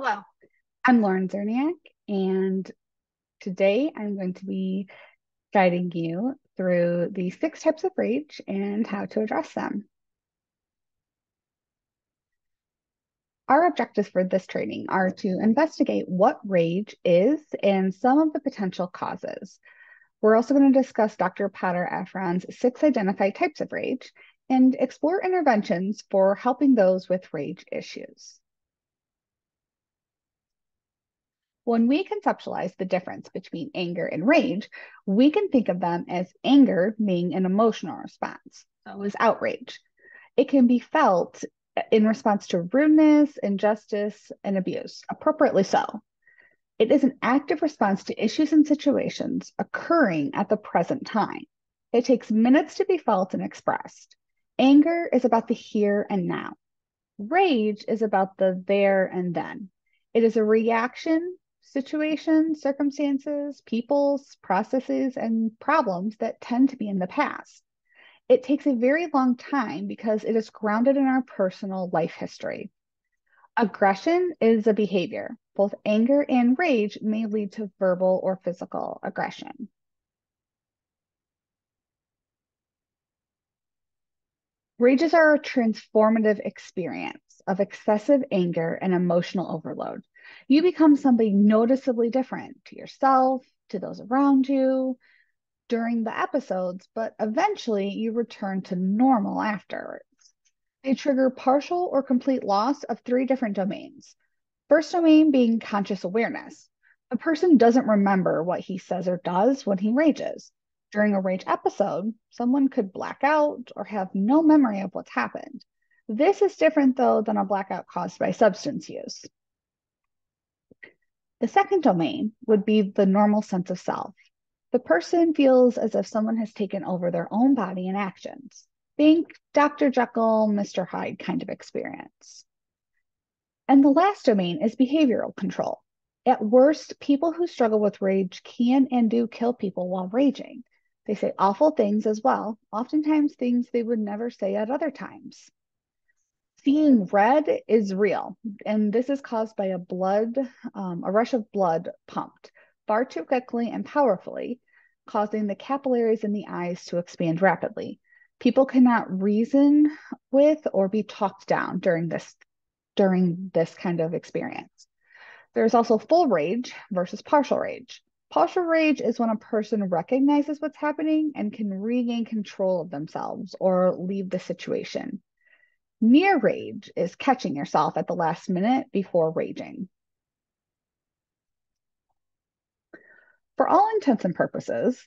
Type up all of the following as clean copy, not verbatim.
Hello, I'm Lauren Zerniak, and today I'm going to be guiding you through the 6 types of rage and how to address them. Our objectives for this training are to investigate what rage is and some of the potential causes. We're also going to discuss Dr. Potter Afron's 6 identified types of rage and explore interventions for helping those with rage issues. When we conceptualize the difference between anger and rage, we can think of them as anger being an emotional response. So is outrage. It can be felt in response to rudeness, injustice, and abuse, appropriately so. It is an active response to issues and situations occurring at the present time. It takes minutes to be felt and expressed. Anger is about the here and now. Rage is about the there and then. It is a reaction, situations, circumstances, peoples, processes, and problems that tend to be in the past. It takes a very long time because it is grounded in our personal life history. Aggression is a behavior. Both anger and rage may lead to verbal or physical aggression. Rages are a transformative experience of excessive anger and emotional overload. You become somebody noticeably different to yourself, to those around you during the episodes, but eventually you return to normal afterwards. They trigger partial or complete loss of 3 different domains. First domain being conscious awareness. A person doesn't remember what he says or does when he rages. During a rage episode, someone could black out or have no memory of what's happened. This is different, though, than a blackout caused by substance use. The second domain would be the normal sense of self. The person feels as if someone has taken over their own body and actions. Think Dr. Jekyll, Mr. Hyde kind of experience. And the last domain is behavioral control. At worst, people who struggle with rage can and do kill people while raging. They say awful things as well, oftentimes things they would never say at other times. Seeing red is real, and this is caused by a rush of blood pumped far too quickly and powerfully, causing the capillaries in the eyes to expand rapidly. People cannot reason with or be talked down during this kind of experience. There's also full rage versus partial rage. Partial rage is when a person recognizes what's happening and can regain control of themselves or leave the situation. Near rage is catching yourself at the last minute before raging. For all intents and purposes,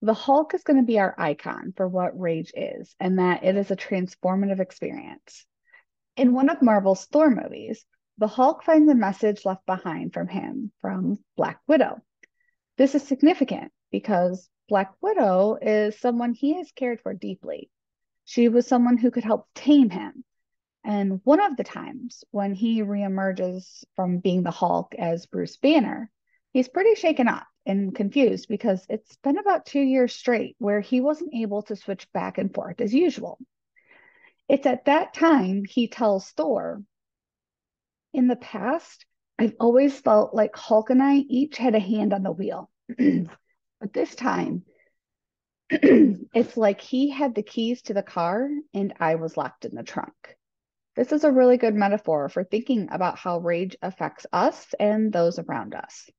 the Hulk is going to be our icon for what rage is, and that it is a transformative experience. In one of Marvel's Thor movies, the Hulk finds a message left behind from Black Widow. This is significant because Black Widow is someone he has cared for deeply. She was someone who could help tame him. And one of the times when he reemerges from being the Hulk as Bruce Banner, he's pretty shaken up and confused because it's been about 2 years straight where he wasn't able to switch back and forth as usual. It's at that time he tells Thor, in the past, I've always felt like Hulk and I each had a hand on the wheel. But this time, it's like he had the keys to the car and I was locked in the trunk. This is a really good metaphor for thinking about how rage affects us and those around us.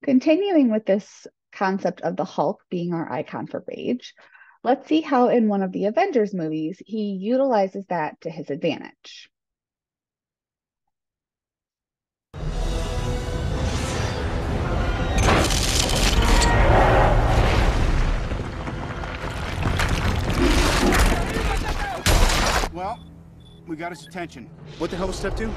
Continuing with this concept of the Hulk being our icon for rage, let's see how in one of the Avengers movies, he utilizes that to his advantage. Well, we got his attention. What the hell was step 2?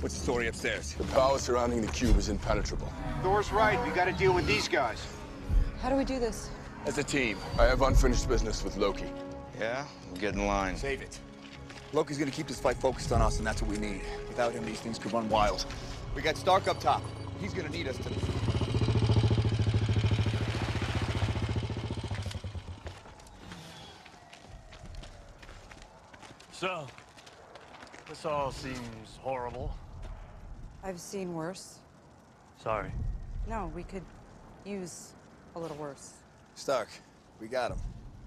What's the story upstairs? The power surrounding the cube is impenetrable. Thor's right. We gotta deal with these guys. How do we do this? As a team. I have unfinished business with Loki. Yeah? We'll get in line. Save it. Loki's gonna keep this fight focused on us, and that's what we need. Without him, these things could run wild. We got Stark up top. He's gonna need us to... So, this all seems horrible. I've seen worse. Sorry. No, we could use a little worse. Stark, we got him.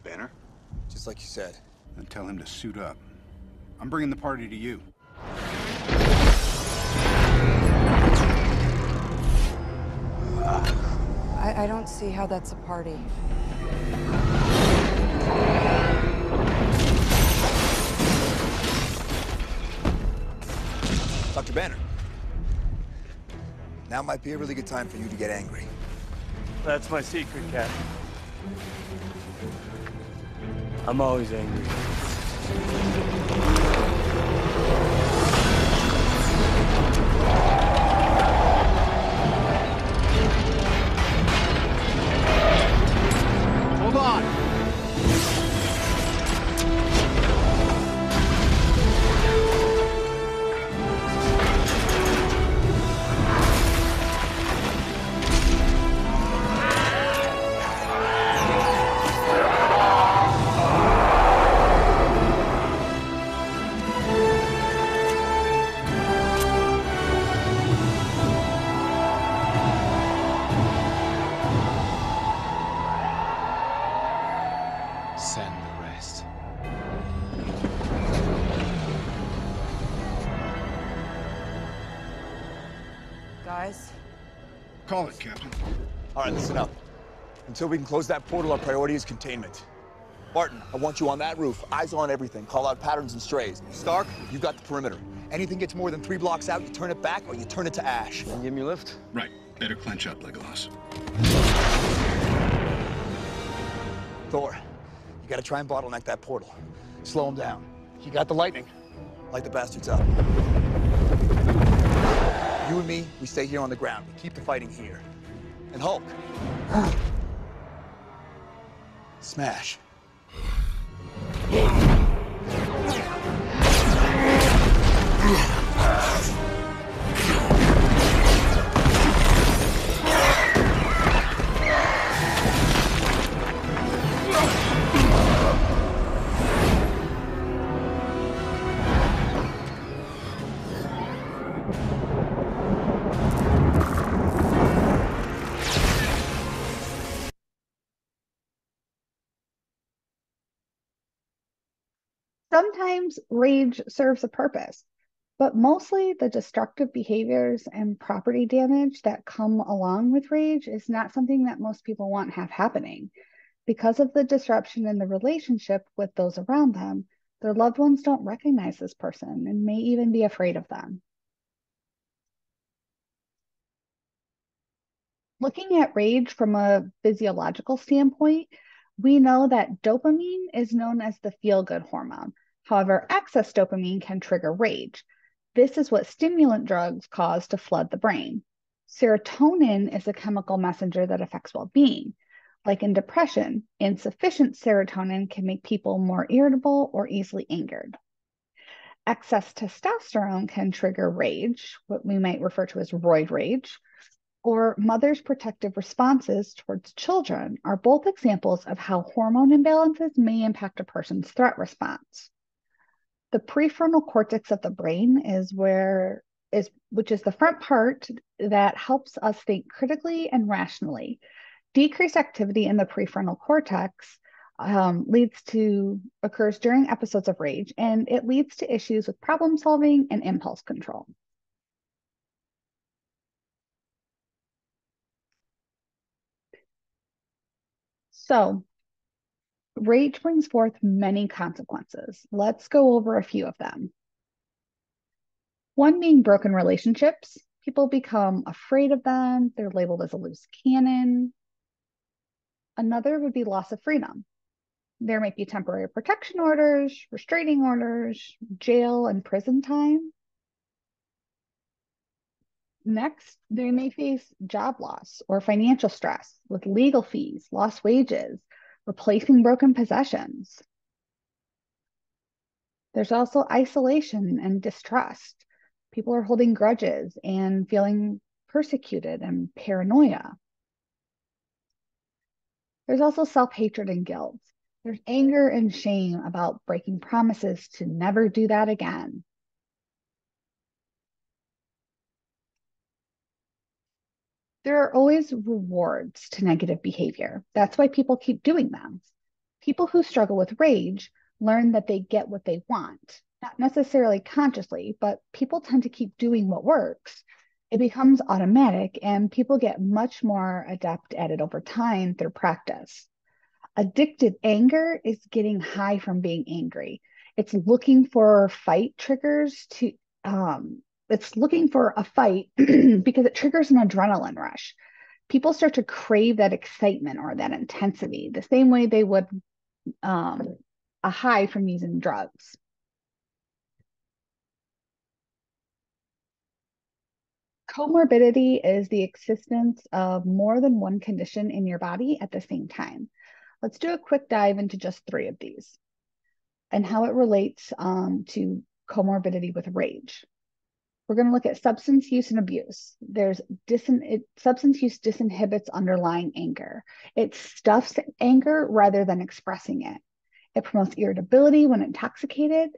Banner? Just like you said. Then tell him to suit up. I'm bringing the party to you. I don't see how that's a party. Dr. Banner. Now might be a really good time for you to get angry. That's my secret, Captain. I'm always angry. Hold on! Send the rest. Guys, Call it, Captain. All right, listen up. Until we can close that portal, our priority is containment. Barton, I want you on that roof, eyes on everything. Call out patterns and strays. Stark, you got the perimeter. Anything gets more than 3 blocks out, you turn it back or you turn it to ash. Can you give me a lift? Right. Better clench up, Legolas. Thor, you gotta try and bottleneck that portal. Slow him down. You got the lightning. Light the bastards up. You and me, we stay here on the ground. We keep the fighting here. And Hulk. Smash. Sometimes rage serves a purpose, but mostly the destructive behaviors and property damage that come along with rage is not something that most people want have happening. Because of the disruption in the relationship with those around them, their loved ones don't recognize this person and may even be afraid of them. Looking at rage from a physiological standpoint, we know that dopamine is known as the feel-good hormone. However, excess dopamine can trigger rage. This is what stimulant drugs cause to flood the brain. Serotonin is a chemical messenger that affects well-being. Like in depression, insufficient serotonin can make people more irritable or easily angered. Excess testosterone can trigger rage, what we might refer to as roid rage, or mothers' protective responses towards children are both examples of how hormone imbalances may impact a person's threat response. The prefrontal cortex of the brain which is the front part that helps us think critically and rationally. Decreased activity in the prefrontal cortex occurs during episodes of rage, and it leads to issues with problem solving and impulse control. So, rage brings forth many consequences. Let's go over a few of them. One being broken relationships. People become afraid of them. They're labeled as a loose cannon. Another would be loss of freedom. There might be temporary protection orders, restraining orders, jail and prison time. Next, they may face job loss or financial stress with legal fees, lost wages, replacing broken possessions. There's also isolation and distrust. People are holding grudges and feeling persecuted and paranoia. There's also self-hatred and guilt. There's anger and shame about breaking promises to never do that again. There are always rewards to negative behavior. That's why people keep doing them. People who struggle with rage learn that they get what they want, not necessarily consciously, but people tend to keep doing what works. It becomes automatic, and people get much more adept at it over time through practice. Addicted anger is getting high from being angry. It's looking for fight triggers to it's looking for a fight because it triggers an adrenaline rush. People start to crave that excitement or that intensity the same way they would a high from using drugs. Comorbidity is the existence of more than one condition in your body at the same time. Let's do a quick dive into just 3 of these and how it relates to comorbidity with rage. We're going to look at substance use and abuse. Substance use disinhibits underlying anger. It stuffs anger rather than expressing it. It promotes irritability when intoxicated,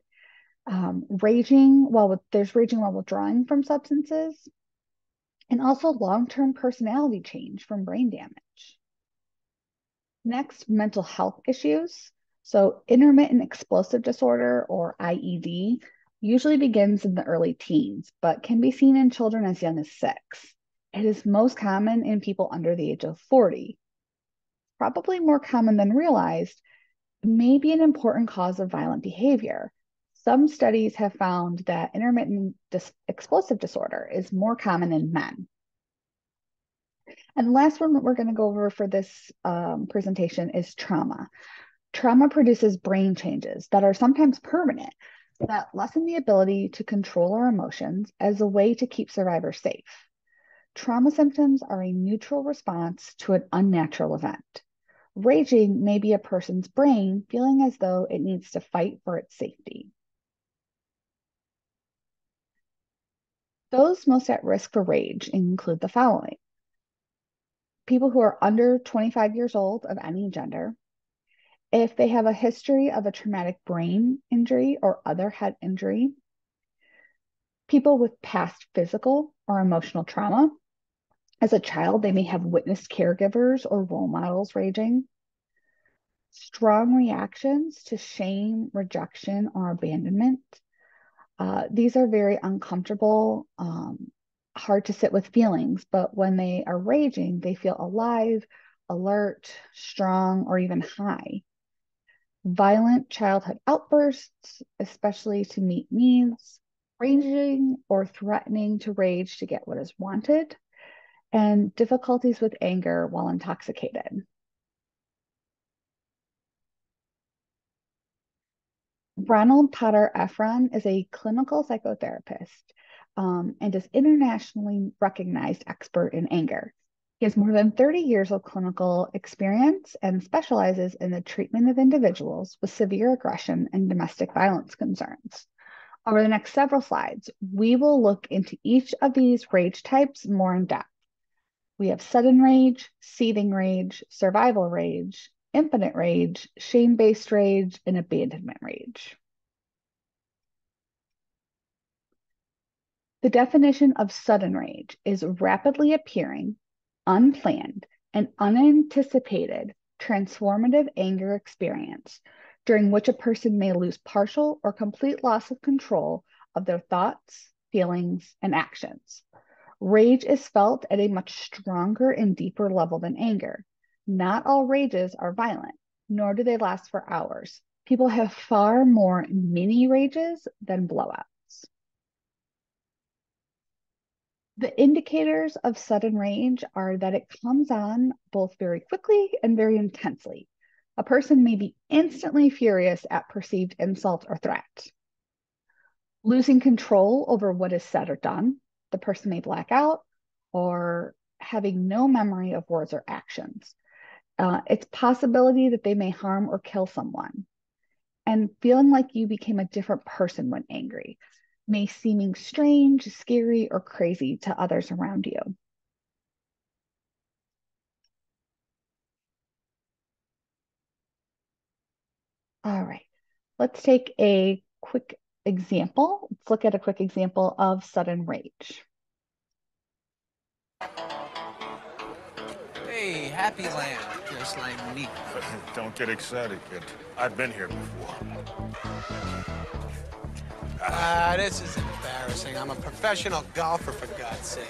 raging while withdrawing from substances, and also long-term personality change from brain damage. Next, mental health issues. So intermittent explosive disorder, or IED, usually begins in the early teens, but can be seen in children as young as 6. It is most common in people under the age of 40. Probably more common than realized, may be an important cause of violent behavior. Some studies have found that intermittent explosive disorder is more common in men. And the last one that we're going to go over for this presentation is trauma. Trauma produces brain changes that are sometimes permanent, that lessen the ability to control our emotions as a way to keep survivors safe. Trauma symptoms are a neutral response to an unnatural event. Raging may be a person's brain feeling as though it needs to fight for its safety. Those most at risk for rage include the following: people who are under 25 years old of any gender, if they have a history of a traumatic brain injury or other head injury, people with past physical or emotional trauma. As a child, they may have witnessed caregivers or role models raging. Strong reactions to shame, rejection, or abandonment. These are very uncomfortable, hard to sit with feelings, but when they are raging, they feel alive, alert, strong, or even high. Violent childhood outbursts, especially to meet needs, raging or threatening to rage to get what is wanted, and difficulties with anger while intoxicated. Ronald Potter Efron is a clinical psychotherapist and is internationally recognized expert in anger. He has more than 30 years of clinical experience and specializes in the treatment of individuals with severe aggression and domestic violence concerns. Over the next several slides, we will look into each of these rage types more in depth. We have sudden rage, seething rage, survival rage, impotent rage, shame-based rage, and abandonment rage. The definition of sudden rage is rapidly appearing, unplanned, and unanticipated transformative anger experience during which a person may lose partial or complete loss of control of their thoughts, feelings, and actions. Rage is felt at a much stronger and deeper level than anger. Not all rages are violent, nor do they last for hours. People have far more mini rages than blowouts. The indicators of sudden rage are that it comes on both very quickly and very intensely. A person may be instantly furious at perceived insult or threat. Losing control over what is said or done. the person may black out, or having no memory of words or actions. It's possibility that they may harm or kill someone. And feeling like you became a different person when angry may seeming strange, scary, or crazy to others around you. All right, let's take a quick example. Let's look at a quick example of sudden rage. Hey, Happy Land, just like me. Don't get excited, kid. I've been here before. This is embarrassing. I'm a professional golfer, for God's sake.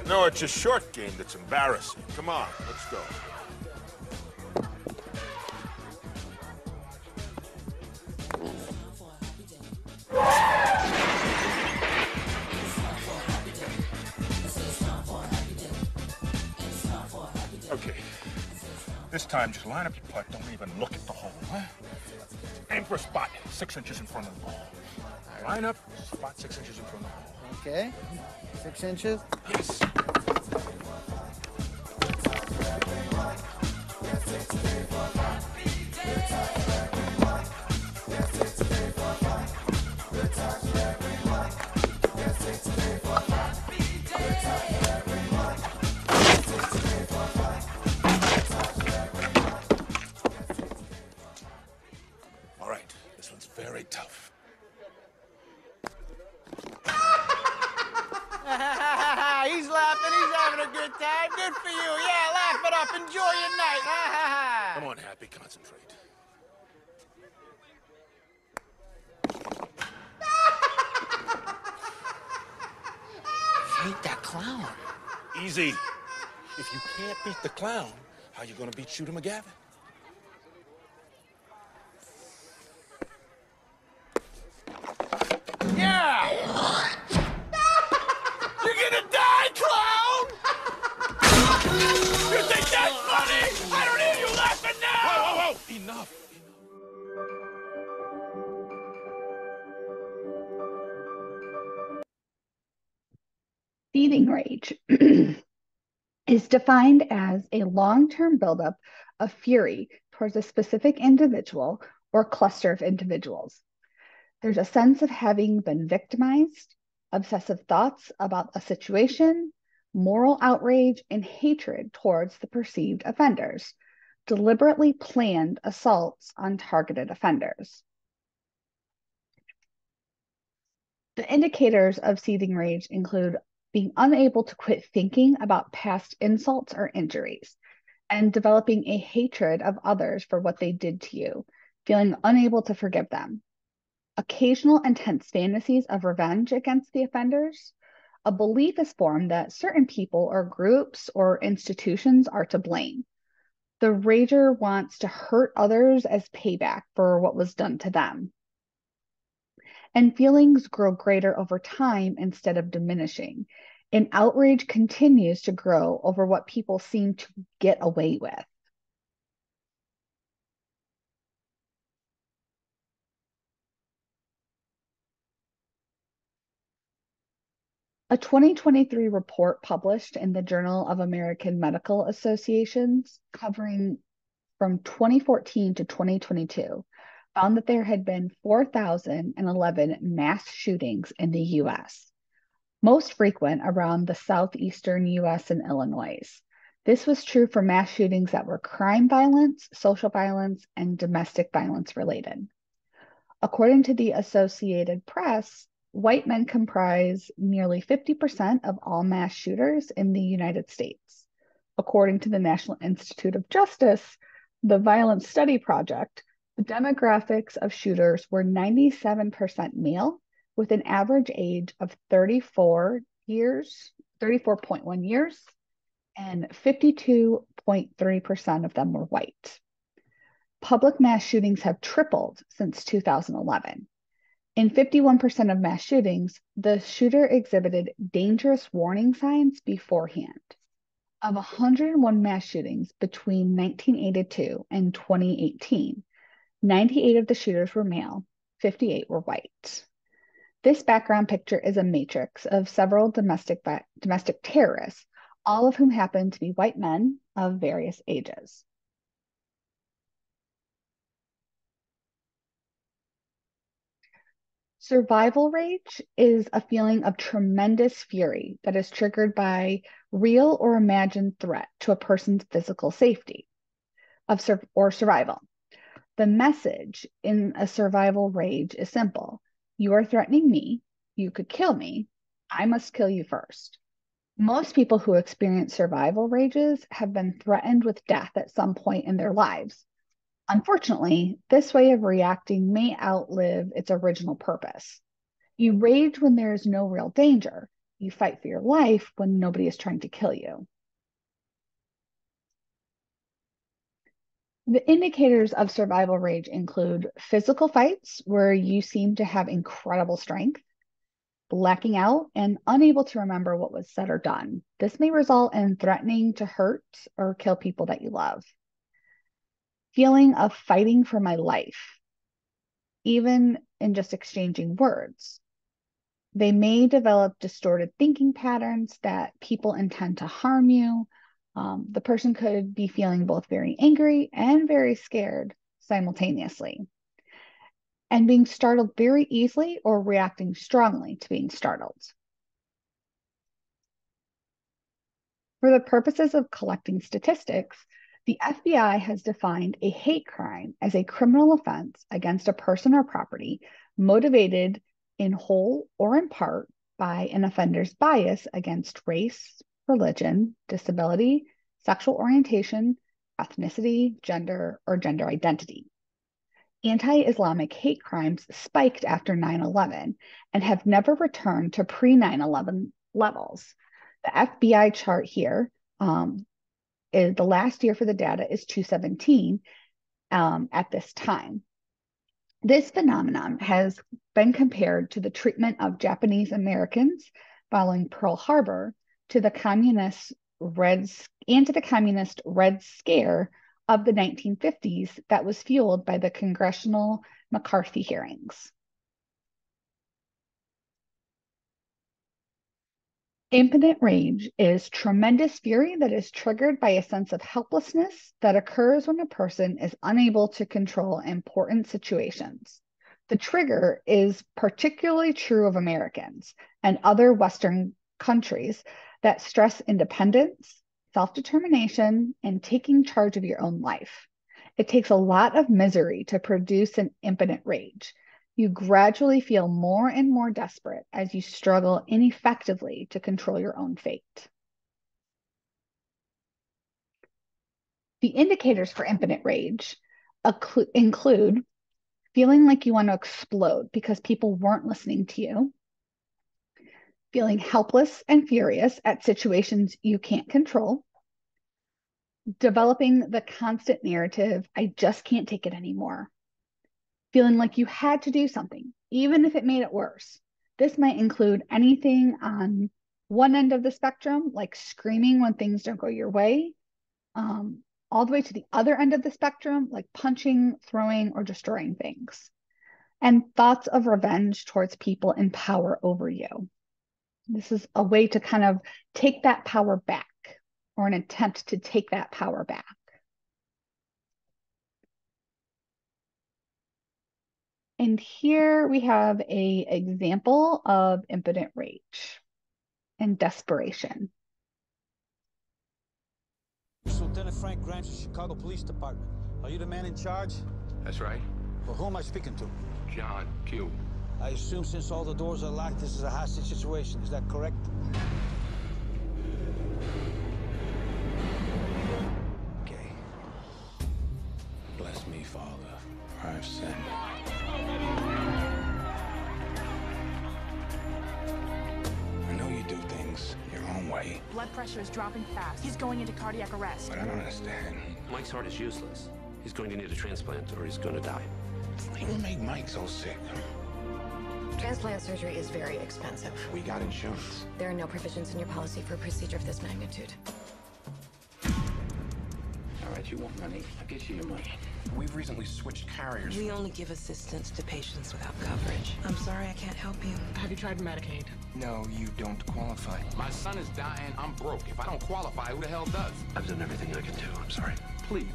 No, it's a short game that's embarrassing. Come on, let's go. Okay. This time, just line up your putt. Don't even look at the hole, huh? Aim for a spot 6 inches in front of the ball. Line up, spot 6 inches in front of the hole. Okay, 6 inches. Yes. All right, this one's very tough. He's laughing, he's having a good time. Good for you. Yeah, laugh it up. Enjoy your night. Come on, Happy, concentrate. Ain't that clown? Easy. If you can't beat the clown, how you gonna beat Shooter McGavin? Yeah! You're gonna die, clown! You think that's funny? I don't hear you laughing now! Whoa, whoa, whoa! Enough. Seething rage is defined as a long-term buildup of fury towards a specific individual or cluster of individuals. There's a sense of having been victimized, obsessive thoughts about a situation, moral outrage, and hatred towards the perceived offenders, deliberately planned assaults on targeted offenders. The indicators of seething rage include being unable to quit thinking about past insults or injuries, and developing a hatred of others for what they did to you, feeling unable to forgive them. Occasional intense fantasies of revenge against the offenders. A belief is formed that certain people or groups or institutions are to blame. The rager wants to hurt others as payback for what was done to them. And feelings grow greater over time instead of diminishing. And outrage continues to grow over what people seem to get away with. A 2023 report published in the Journal of American Medical Associations covering from 2014 to 2022 found that there had been 4,011 mass shootings in the US, most frequent around the southeastern US and Illinois. This was true for mass shootings that were crime violence, social violence, and domestic violence related. According to the Associated Press, white men comprise nearly 50% of all mass shooters in the United States. According to the National Institute of Justice, the Violence Study Project, the demographics of shooters were 97% male, with an average age of 34.1 years, and 52.3% of them were white. Public mass shootings have tripled since 2011. In 51% of mass shootings, the shooter exhibited dangerous warning signs beforehand. Of 101 mass shootings between 1982 and 2018, 98 of the shooters were male, 58 were white. This background picture is a matrix of several domestic terrorists, all of whom happen to be white men of various ages. Survival rage is a feeling of tremendous fury that is triggered by real or imagined threat to a person's physical safety or survival. The message in a survival rage is simple. You are threatening me. You could kill me. I must kill you first. Most people who experience survival rages have been threatened with death at some point in their lives. Unfortunately, this way of reacting may outlive its original purpose. You rage when there is no real danger. You fight for your life when nobody is trying to kill you. The indicators of survival rage include physical fights where you seem to have incredible strength, blacking out, and unable to remember what was said or done. This may result in threatening to hurt or kill people that you love. Feeling of fighting for my life, even in just exchanging words. They may develop distorted thinking patterns that people intend to harm you. The person could be feeling both very angry and very scared simultaneously, and being startled very easily or reacting strongly to being startled. For the purposes of collecting statistics, the FBI has defined a hate crime as a criminal offense against a person or property motivated in whole or in part by an offender's bias against race, religion, disability, sexual orientation, ethnicity, gender, or gender identity. Anti-Islamic hate crimes spiked after 9/11 and have never returned to pre-9/11 levels. The FBI chart here is the last year for the data is 2017 at this time. This phenomenon has been compared to the treatment of Japanese Americans following Pearl Harbor to the communist Red Scare of the 1950s that was fueled by the Congressional McCarthy hearings. Impotent rage is tremendous fury that is triggered by a sense of helplessness that occurs when a person is unable to control important situations. The trigger is particularly true of Americans and other Western countries that stress independence, self-determination, and taking charge of your own life. It takes a lot of misery to produce an impotent rage. You gradually feel more and more desperate as you struggle ineffectively to control your own fate. The indicators for impotent rage include feeling like you want to explode because people weren't listening to you, feeling helpless and furious at situations you can't control, developing the constant narrative, I just can't take it anymore, feeling like you had to do something, even if it made it worse. This might include anything on one end of the spectrum, like screaming when things don't go your way, all the way to the other end of the spectrum, like punching, throwing, or destroying things. And thoughts of revenge towards people in power over you. This is a way to kind of take that power back, or an attempt to take that power back. And here we have an example of impotent rage and desperation. Lieutenant Frank Grimes of Chicago Police Department. Are you the man in charge? That's right. Well, who am I speaking to? John Q. I assume since all the doors are locked, this is a hostage situation. Is that correct? Okay. Bless me, Father, for I've sinned. I know you do things your own way. Blood pressure is dropping fast. He's going into cardiac arrest. But I don't understand. Mike's heart is useless. He's going to need a transplant or he's going to die. What would make Mike so sick? Transplant surgery is very expensive. We got insurance. There are no provisions in your policy for a procedure of this magnitude. All right, you want money? I'll get you your money. We've recently switched carriers. We only give assistance to patients without coverage. I'm sorry I can't help you. Have you tried Medicaid? No, you don't qualify. My son is dying. I'm broke. If I don't qualify, who the hell does? I've done everything I can do. I'm sorry. Please.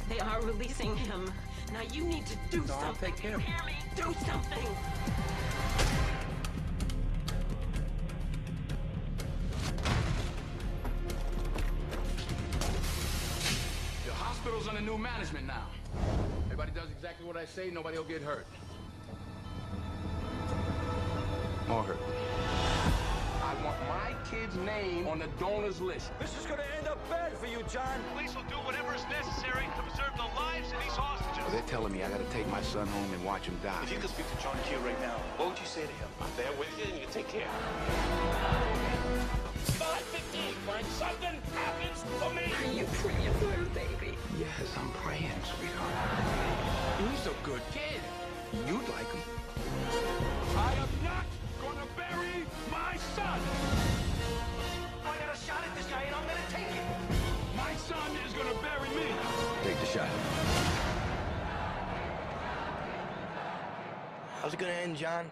They are releasing him. Now you need to do something. Take care of him. Hear me? Do something. The hospital's under new management now. Everybody does exactly what I say. Nobody will get hurt. Or hurt. I want my kid's name on the donors list. This is gonna end up bad for you, John. Police will do whatever is necessary to preserve the lives of these hostages. Well, they're telling me I gotta take my son home and watch him die. If you could speak to John Q right now, what would you say to him? I'm there with you and you take care. 5:15, Frank. Something happens for me. Are you praying for her, baby? Yes, I'm praying, sweetheart. He's a good kid. You'd like him. I am not gonna bury my son. I got a shot at this guy and I'm gonna take it. My son is gonna bury me. Take the shot. How's it gonna end, John?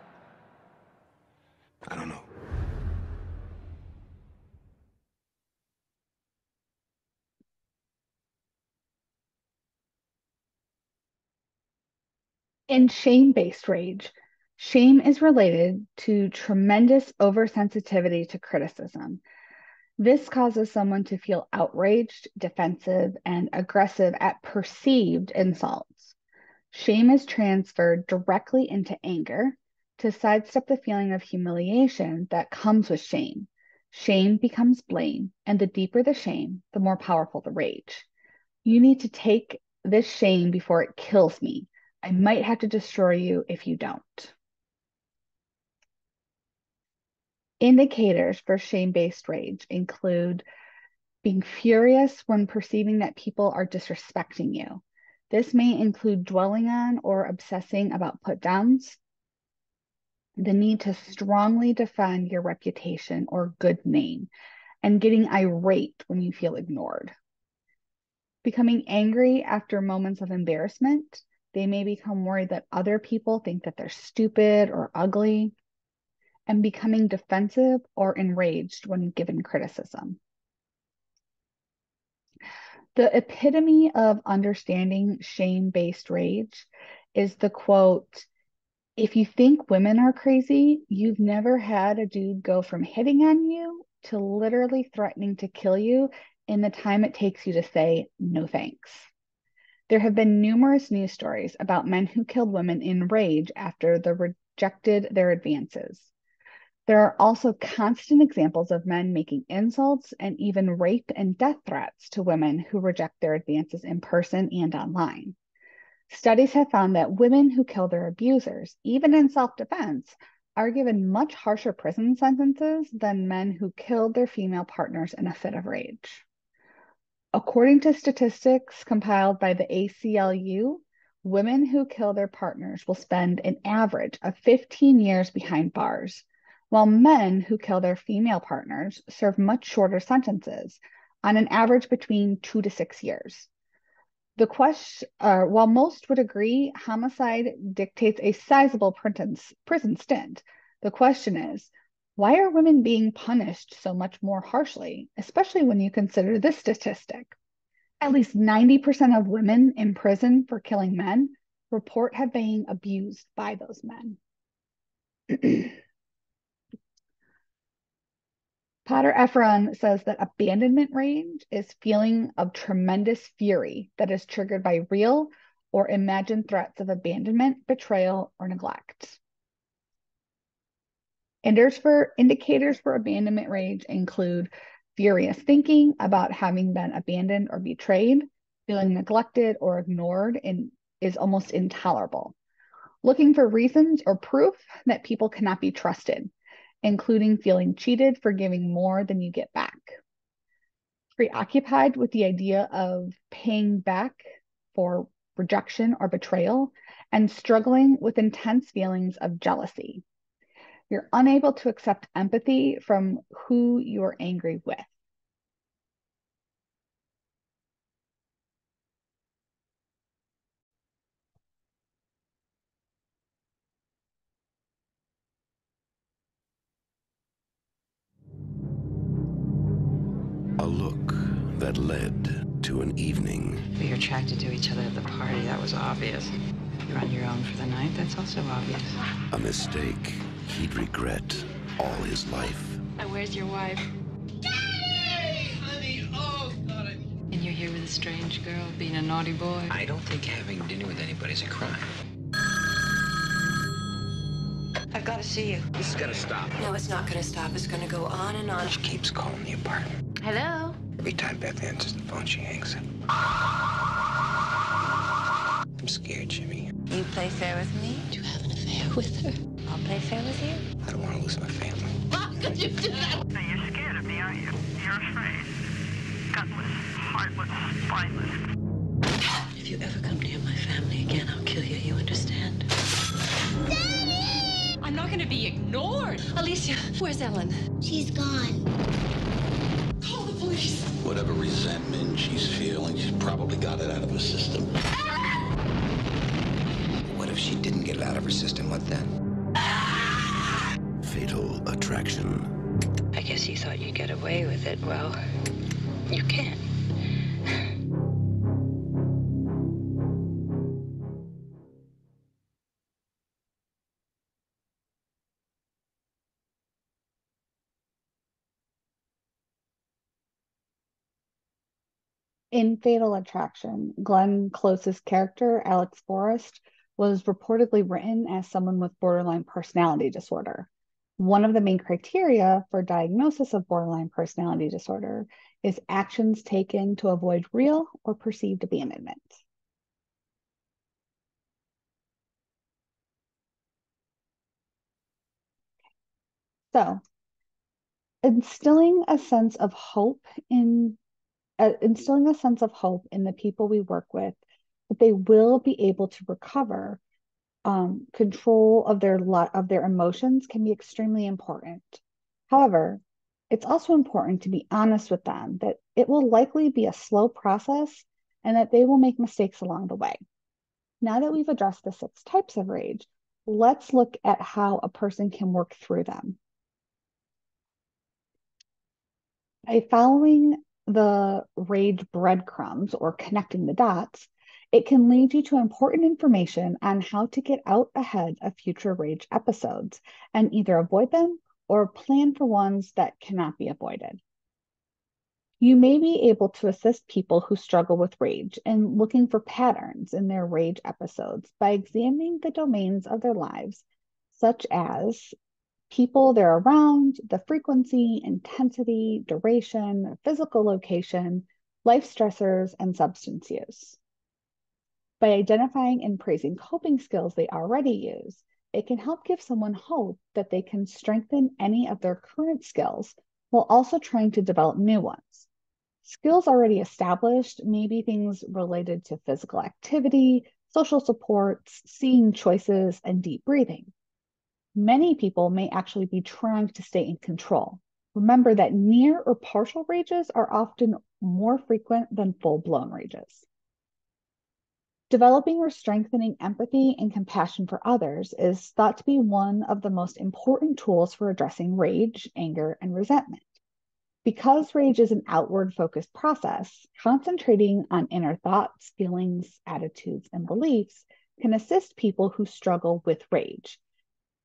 I don't know. In shame-based rage, shame is related to tremendous oversensitivity to criticism. This causes someone to feel outraged, defensive, and aggressive at perceived insults. Shame is transferred directly into anger to sidestep the feeling of humiliation that comes with shame. Shame becomes blame, and the deeper the shame, the more powerful the rage. You need to take this shame before it kills me. I might have to destroy you if you don't. Indicators for shame-based rage include being furious when perceiving that people are disrespecting you. This may include dwelling on or obsessing about put-downs, the need to strongly defend your reputation or good name, and getting irate when you feel ignored. Becoming angry after moments of embarrassment. They may become worried that other people think that they're stupid or ugly, and becoming defensive or enraged when given criticism. The epitome of understanding shame-based rage is the quote, "If you think women are crazy, you've never had a dude go from hitting on you to literally threatening to kill you in the time it takes you to say no thanks." There have been numerous news stories about men who killed women in rage after they rejected their advances. There are also constant examples of men making insults and even rape and death threats to women who reject their advances in person and online. Studies have found that women who kill their abusers, even in self-defense, are given much harsher prison sentences than men who killed their female partners in a fit of rage. According to statistics compiled by the ACLU, women who kill their partners will spend an average of 15 years behind bars, while men who kill their female partners serve much shorter sentences, on an average between 2 to 6 years. While most would agree homicide dictates a sizable prison stint, the question is, why are women being punished so much more harshly, especially when you consider this statistic? At least 90% of women in prison for killing men report having been abused by those men. Potter Efron says that abandonment rage is feeling of tremendous fury that is triggered by real or imagined threats of abandonment, betrayal, or neglect. Indicators for abandonment rage include furious thinking about having been abandoned or betrayed, feeling neglected or ignored is almost intolerable, looking for reasons or proof that people cannot be trusted, including feeling cheated for giving more than you get back, preoccupied with the idea of paying back for rejection or betrayal, and struggling with intense feelings of jealousy. You're unable to accept empathy from who you're angry with. that led to an evening. You're attracted to each other at the party. That was obvious. You're on your own for the night. That's also obvious. A mistake he'd regret all his life. And where's your wife? Honey, oh, God. And you're here with a strange girl being a naughty boy. I don't think having dinner with anybody's a crime. I've got to see you. This is gonna stop. No, it's not gonna stop. It's gonna go on and on. She keeps calling the apartment. Hello? Every time Beth answers the phone, she hangs up. I'm scared, Jimmy. You play fair with me? Do you have an affair with her? I'll play fair with you. I don't want to lose my family. How could you do that? Now, you're scared of me, aren't you? You're afraid. Gutless, heartless, spineless. If you ever come near my family again, I'll kill you. You understand? Daddy! I'm not gonna be ignored. Alicia, where's Ellen? She's gone. Call the police. Whatever resentment she's feeling, she's probably got it out of her system. What if she didn't get it out of her system? What then? Fatal Attraction. I guess you thought you'd get away with it. Well, you can't. In Fatal Attraction, Glenn Close's character, Alex Forrest, was reportedly written as someone with borderline personality disorder. One of the main criteria for diagnosis of borderline personality disorder is actions taken to avoid real or perceived abandonment. So, instilling a sense of hope in the people we work with, that they will be able to recover control of their emotions can be extremely important. However, it's also important to be honest with them that it will likely be a slow process and that they will make mistakes along the way. Now that we've addressed the 6 types of rage, let's look at how a person can work through them. By following the rage breadcrumbs or connecting the dots, it can lead you to important information on how to get out ahead of future rage episodes and either avoid them or plan for ones that cannot be avoided. You may be able to assist people who struggle with rage in looking for patterns in their rage episodes by examining the domains of their lives, such as people they're around, the frequency, intensity, duration, physical location, life stressors, and substance use. By identifying and praising coping skills they already use, it can help give someone hope that they can strengthen any of their current skills while also trying to develop new ones. Skills already established may be things related to physical activity, social supports, seeing choices, and deep breathing. Many people may actually be trying to stay in control. Remember that near or partial rages are often more frequent than full-blown rages. Developing or strengthening empathy and compassion for others is thought to be one of the most important tools for addressing rage, anger, and resentment. Because rage is an outward-focused process, concentrating on inner thoughts, feelings, attitudes, and beliefs can assist people who struggle with rage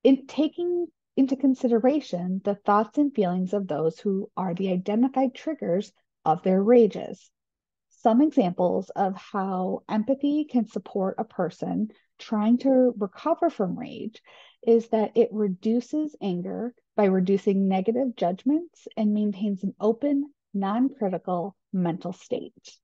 in taking into consideration the thoughts and feelings of those who are the identified triggers of their rages. Some examples of how empathy can support a person trying to recover from rage is that it reduces anger by reducing negative judgments and maintains an open, non-critical mental state.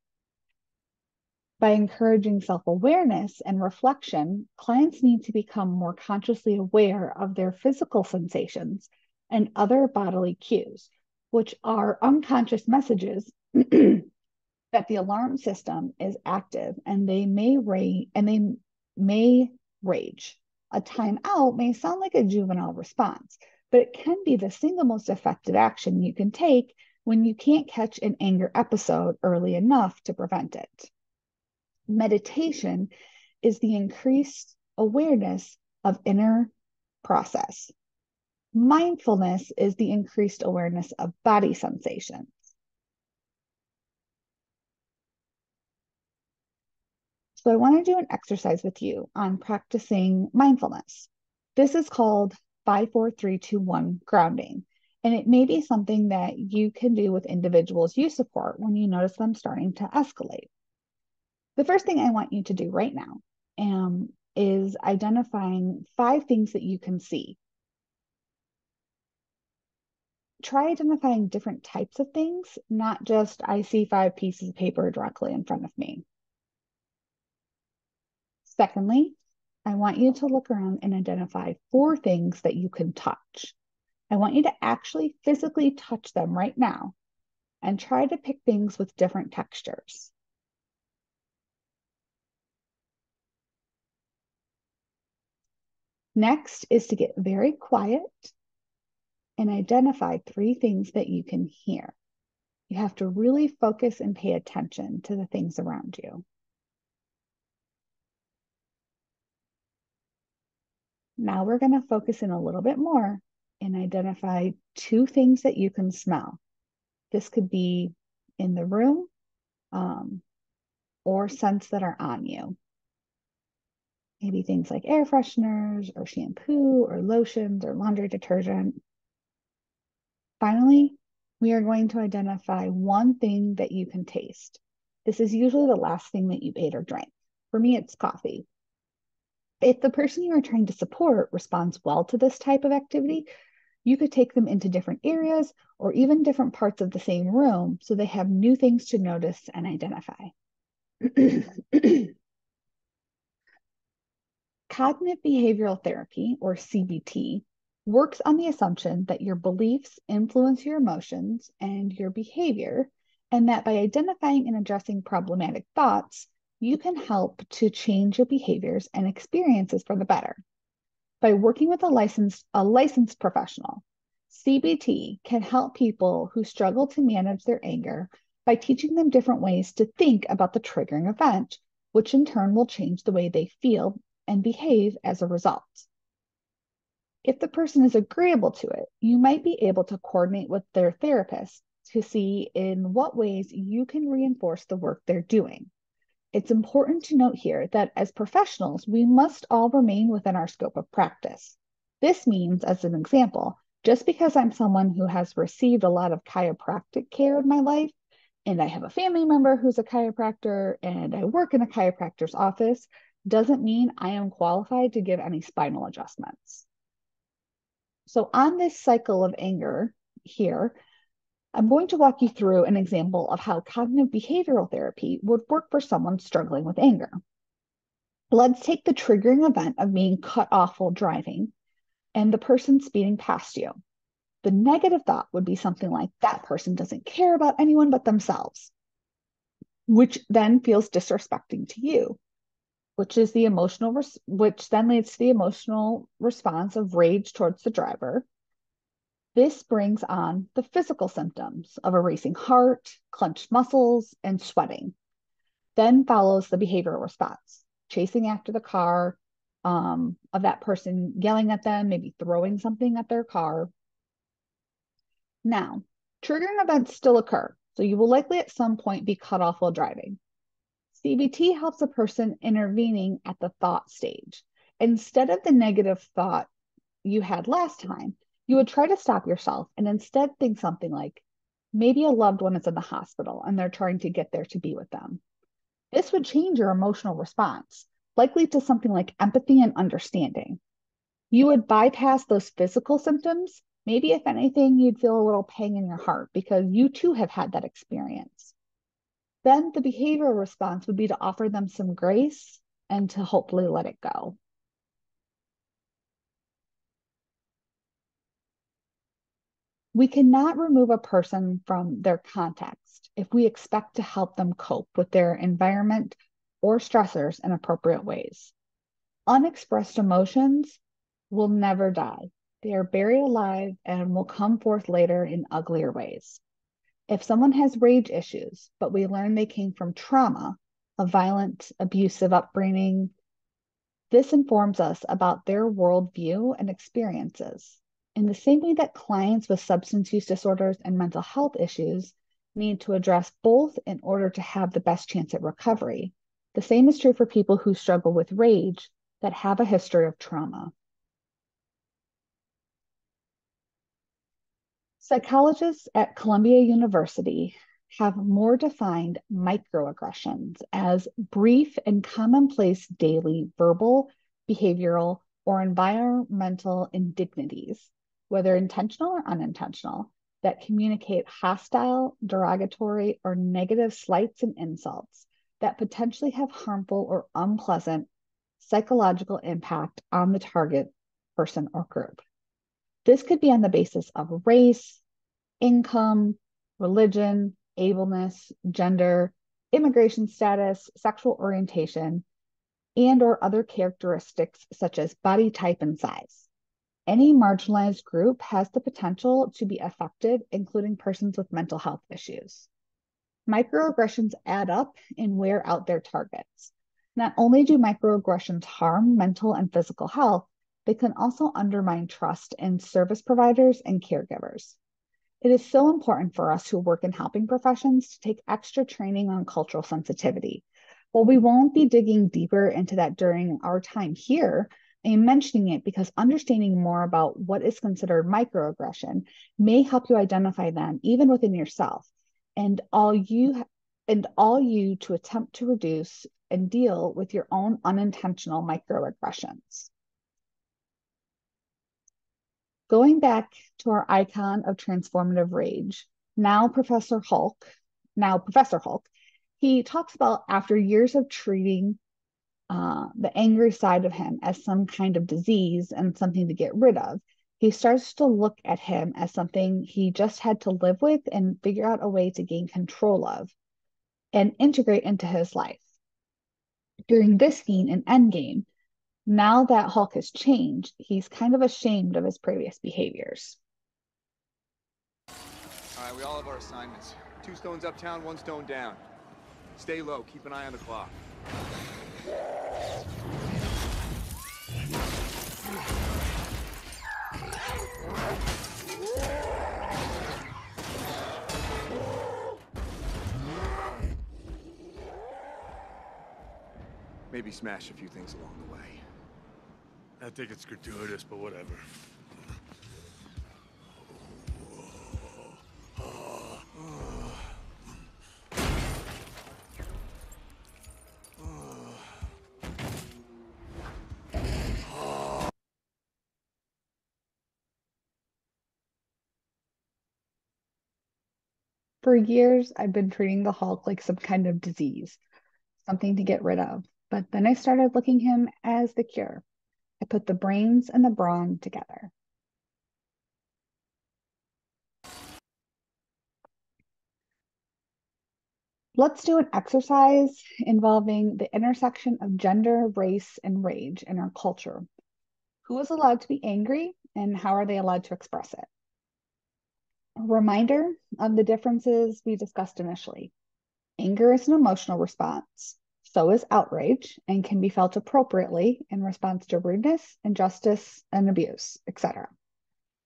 By encouraging self-awareness and reflection, clients need to become more consciously aware of their physical sensations and other bodily cues, which are unconscious messages that the alarm system is active and they may rage. A timeout may sound like a juvenile response, but it can be the single most effective action you can take when you can't catch an anger episode early enough to prevent it. Meditation is the increased awareness of inner process. Mindfulness is the increased awareness of body sensations. So I want to do an exercise with you on practicing mindfulness. This is called 5-4-3-2-1 grounding. And it may be something that you can do with individuals you support when you notice them starting to escalate. The first thing I want you to do right now is identifying 5 things that you can see. Try identifying different types of things, not just I see 5 pieces of paper directly in front of me. Secondly, I want you to look around and identify 4 things that you can touch. I want you to actually physically touch them right now and try to pick things with different textures. Next is to get very quiet and identify 3 things that you can hear. You have to really focus and pay attention to the things around you. Now we're going to focus in a little bit more and identify 2 things that you can smell. This could be in the room or scents that are on you. Maybe things like air fresheners or shampoo or lotions or laundry detergent. Finally, we are going to identify 1 thing that you can taste. This is usually the last thing that you ate or drank. For me, it's coffee. If the person you are trying to support responds well to this type of activity, you could take them into different areas or even different parts of the same room so they have new things to notice and identify. Cognitive behavioral therapy, or CBT, works on the assumption that your beliefs influence your emotions and your behavior, and that by identifying and addressing problematic thoughts, you can help to change your behaviors and experiences for the better. By working with a licensed professional, CBT can help people who struggle to manage their anger by teaching them different ways to think about the triggering event, which in turn will change the way they feel and behave as a result. If the person is agreeable to it, you might be able to coordinate with their therapist to see in what ways you can reinforce the work they're doing. It's important to note here that as professionals, we must all remain within our scope of practice. This means, as an example, just because I'm someone who has received a lot of chiropractic care in my life, and I have a family member who's a chiropractor, and I work in a chiropractor's office, doesn't mean I am qualified to give any spinal adjustments. So on this cycle of anger here, I'm going to walk you through an example of how cognitive behavioral therapy would work for someone struggling with anger. Let's take the triggering event of being cut off while driving and the person speeding past you. The negative thought would be something like, that person doesn't care about anyone but themselves, which then feels disrespecting to you, which then leads to the emotional response of rage towards the driver. This brings on the physical symptoms of a racing heart, clenched muscles, and sweating. Then follows the behavioral response, chasing after the car of that person, yelling at them, maybe throwing something at their car. Now, triggering events still occur, so you will likely at some point be cut off while driving. CBT helps a person intervening at the thought stage. Instead of the negative thought you had last time, you would try to stop yourself and instead think something like, maybe a loved one is in the hospital and they're trying to get there to be with them. This would change your emotional response, likely to something like empathy and understanding. You would bypass those physical symptoms. Maybe if anything, you'd feel a little pang in your heart because you too have had that experience. Then the behavioral response would be to offer them some grace and to hopefully let it go. We cannot remove a person from their context if we expect to help them cope with their environment or stressors in appropriate ways. Unexpressed emotions will never die. They are buried alive and will come forth later in uglier ways. If someone has rage issues, but we learn they came from trauma, a violent, abusive upbringing, this informs us about their worldview and experiences. In the same way that clients with substance use disorders and mental health issues need to address both in order to have the best chance at recovery, The same is true for people who struggle with rage that have a history of trauma. Psychologists at Columbia University have more defined microaggressions as brief and commonplace daily verbal, behavioral, or environmental indignities, whether intentional or unintentional, that communicate hostile, derogatory, or negative slights and insults that potentially have harmful or unpleasant psychological impact on the target person or group. This could be on the basis of race, income, religion, ableness, gender, immigration status, sexual orientation, and or other characteristics such as body type and size. Any marginalized group has the potential to be affected, including persons with mental health issues. Microaggressions add up and wear out their targets. Not only do microaggressions harm mental and physical health, they can also undermine trust in service providers and caregivers. It is so important for us who work in helping professions to take extra training on cultural sensitivity. While we won't be digging deeper into that during our time here, I'm mentioning it because understanding more about what is considered microaggression may help you identify them even within yourself, and all you to attempt to reduce and deal with your own unintentional microaggressions. Going back to our icon of transformative rage, now Professor Hulk, he talks about after years of treating the angry side of him as some kind of disease and something to get rid of, he starts to look at him as something he just had to live with and figure out a way to gain control of and integrate into his life. During this scene in Endgame, now that Hulk has changed, he's kind of ashamed of his previous behaviors. All right, we all have our assignments. 2 stones uptown, 1 stone down. Stay low, keep an eye on the clock. Maybe smash a few things along the way. I think it's gratuitous, but whatever. For years, I've been treating the Hulk like some kind of disease, something to get rid of. But then I started looking him as the cure. I put the brains and the brawn together. Let's do an exercise involving the intersection of gender, race, and rage in our culture. Who is allowed to be angry and how are they allowed to express it? A reminder of the differences we discussed initially. Anger is an emotional response. So is outrage and can be felt appropriately in response to rudeness, injustice, and abuse, etc.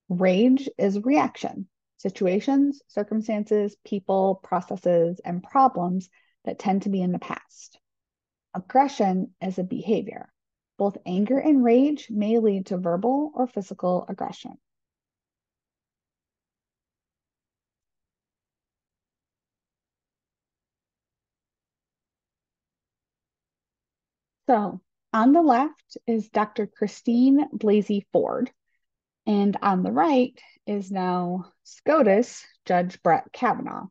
Rage is reaction, situations, circumstances, people, processes, and problems that tend to be in the past. Aggression is a behavior. Both anger and rage may lead to verbal or physical aggression. So on the left is Dr. Christine Blasey Ford, and on the right is now SCOTUS Judge Brett Kavanaugh.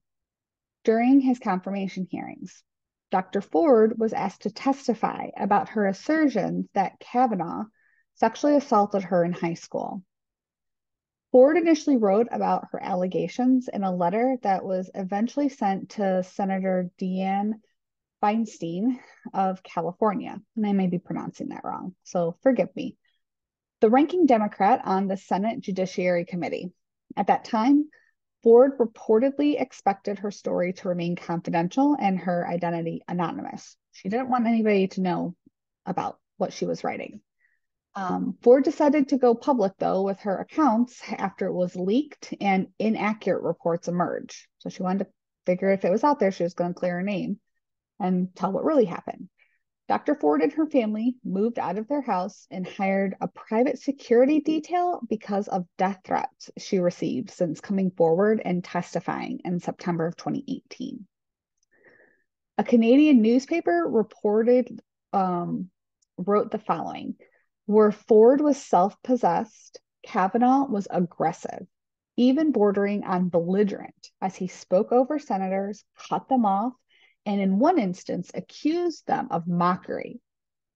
During his confirmation hearings, Dr. Ford was asked to testify about her assertions that Kavanaugh sexually assaulted her in high school. Ford initially wrote about her allegations in a letter that was eventually sent to Senator Dianne Feinstein of California, and I may be pronouncing that wrong, so forgive me. The ranking Democrat on the Senate Judiciary Committee. At that time, Ford reportedly expected her story to remain confidential and her identity anonymous. She didn't want anybody to know about what she was writing. Ford decided to go public, though, with her accounts after it was leaked and inaccurate reports emerged. So she wanted to figure if it was out there, she was going to clear her name and tell what really happened. Dr. Ford and her family moved out of their house and hired a private security detail because of death threats she received since coming forward and testifying in September of 2018. A Canadian newspaper wrote the following: where Ford was self-possessed, Kavanaugh was aggressive, even bordering on belligerent, as he spoke over senators, cut them off, and in one instance accused them of mockery.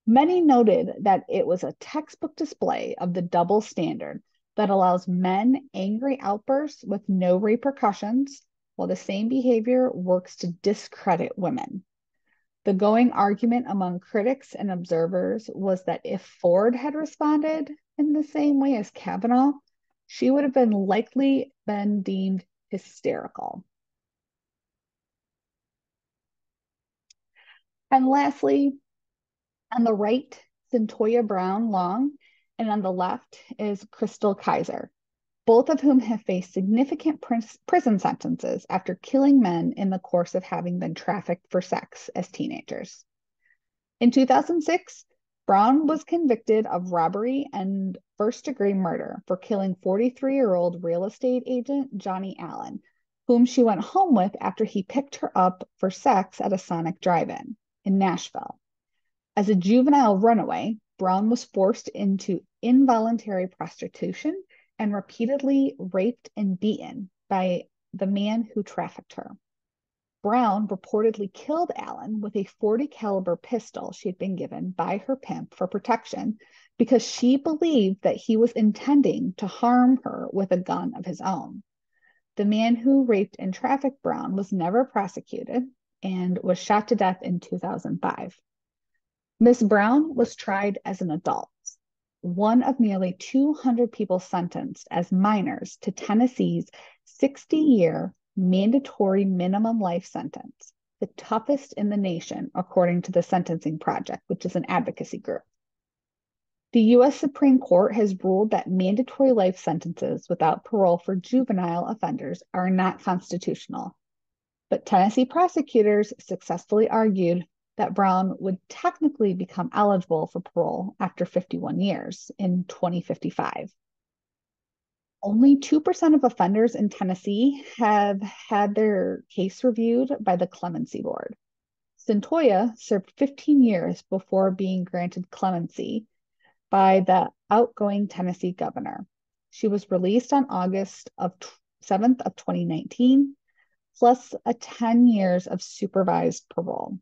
Many noted that it was a textbook display of the double standard that allows men angry outbursts with no repercussions, while the same behavior works to discredit women. The going argument among critics and observers was that if Ford had responded in the same way as Kavanaugh, she would have likely been deemed hysterical. And lastly, on the right, Cyntoia Brown Long, and on the left is Crystal Kiser, both of whom have faced significant prison sentences after killing men in the course of having been trafficked for sex as teenagers. In 2006, Brown was convicted of robbery and first-degree murder for killing 43-year-old real estate agent Johnny Allen, whom she went home with after he picked her up for sex at a Sonic drive-in in Nashville. As a juvenile runaway, Brown was forced into involuntary prostitution and repeatedly raped and beaten by the man who trafficked her. Brown reportedly killed Allen with a .40 caliber pistol she had been given by her pimp for protection because she believed that he was intending to harm her with a gun of his own. The man who raped and trafficked Brown was never prosecuted and was shot to death in 2005. Miss Brown was tried as an adult, one of nearly 200 people sentenced as minors to Tennessee's 60-year mandatory minimum life sentence, the toughest in the nation, according to the Sentencing Project, which is an advocacy group. The U.S. Supreme Court has ruled that mandatory life sentences without parole for juvenile offenders are not constitutional, but Tennessee prosecutors successfully argued that Brown would technically become eligible for parole after 51 years in 2055. Only 2% of offenders in Tennessee have had their case reviewed by the Clemency Board. Cyntoia served 15 years before being granted clemency by the outgoing Tennessee governor. She was released on August 7th of 2019, plus 10 years of supervised parole.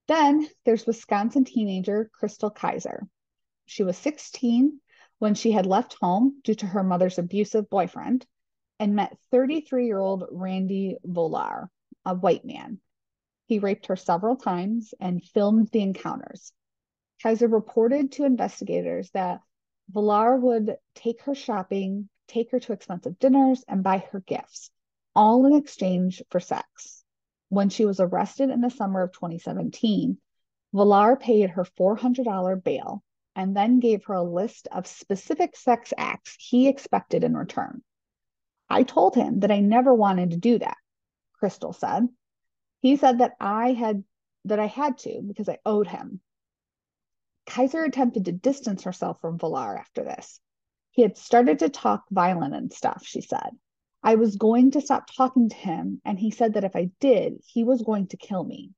Then there's Wisconsin teenager Crystal Kiser. She was 16 when she had left home due to her mother's abusive boyfriend and met 33-year-old Randy Volar, a white man. He raped her several times and filmed the encounters. Kiser reported to investigators that Volar would take her shopping, take her to expensive dinners, and buy her gifts, all in exchange for sex. When she was arrested in the summer of 2017, Volar paid her $400 bail and then gave her a list of specific sex acts he expected in return. I told him that I never wanted to do that, Crystal said. He said that I had to because I owed him. Kiser attempted to distance herself from Volar after this. He had started to talk violent and stuff, she said. I was going to stop talking to him, and he said that if I did, he was going to kill me.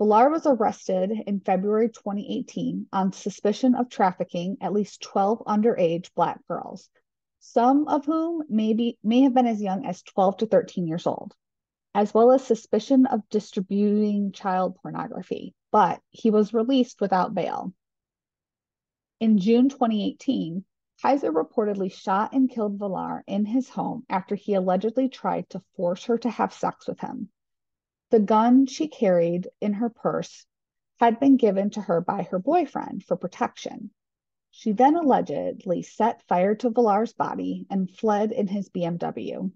Volar was arrested in February 2018 on suspicion of trafficking at least 12 underage Black girls, some of whom may have been as young as 12 to 13 years old, as well as suspicion of distributing child pornography, but he was released without bail. In June 2018, Kiser reportedly shot and killed Volar in his home after he allegedly tried to force her to have sex with him. The gun she carried in her purse had been given to her by her boyfriend for protection. She then allegedly set fire to Volar's body and fled in his BMW.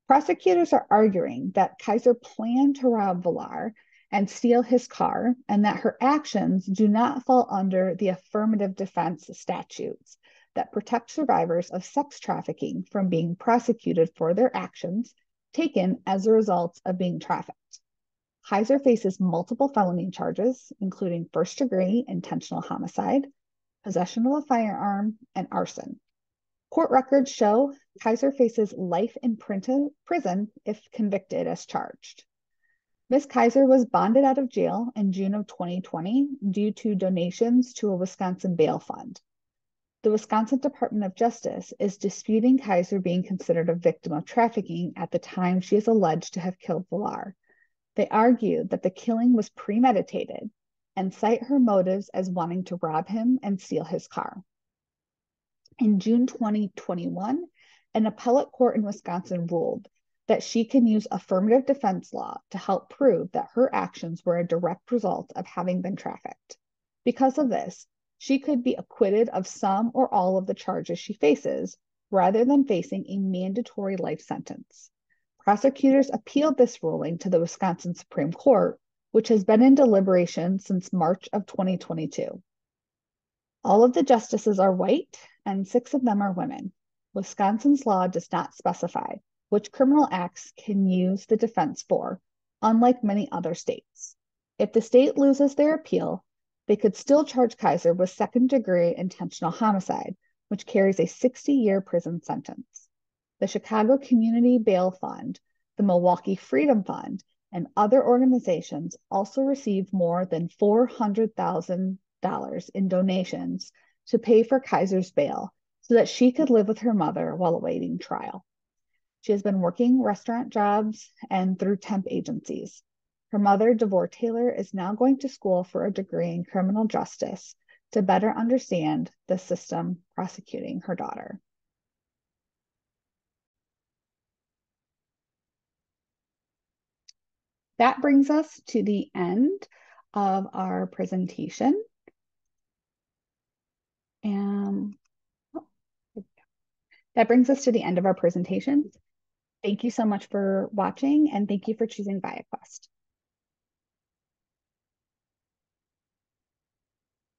Prosecutors are arguing that Kiser planned to rob Volar and steal his car, and that her actions do not fall under the affirmative defense statutes that protect survivors of sex trafficking from being prosecuted for their actions taken as a result of being trafficked. Kaiser faces multiple felony charges, including first-degree intentional homicide, possession of a firearm, and arson. Court records show Kaiser faces life in prison if convicted as charged. Ms. Kaiser was bonded out of jail in June of 2020 due to donations to a Wisconsin bail fund. The Wisconsin Department of Justice is disputing Kaiser being considered a victim of trafficking at the time she is alleged to have killed Villar. They argue that the killing was premeditated and cite her motives as wanting to rob him and steal his car. In June 2021, an appellate court in Wisconsin ruled that she can use affirmative defense law to help prove that her actions were a direct result of having been trafficked. Because of this, she could be acquitted of some or all of the charges she faces, rather than facing a mandatory life sentence. Prosecutors appealed this ruling to the Wisconsin Supreme Court, which has been in deliberation since March of 2022. All of the justices are white, and 6 of them are women. Wisconsin's law does not specify which criminal acts can use the defense for, unlike many other states. If the state loses their appeal, they could still charge Kaiser with second-degree intentional homicide, which carries a 60-year prison sentence. The Chicago Community Bail Fund, the Milwaukee Freedom Fund, and other organizations also received more than $400,000 in donations to pay for Kaiser's bail so that she could live with her mother while awaiting trial. She has been working restaurant jobs and through temp agencies. Her mother, Devore Taylor, is now going to school for a degree in criminal justice to better understand the system prosecuting her daughter. That brings us to the end of our presentation. And that brings us to the end of our presentation. Thank you so much for watching, and thank you for choosing ViaQuest.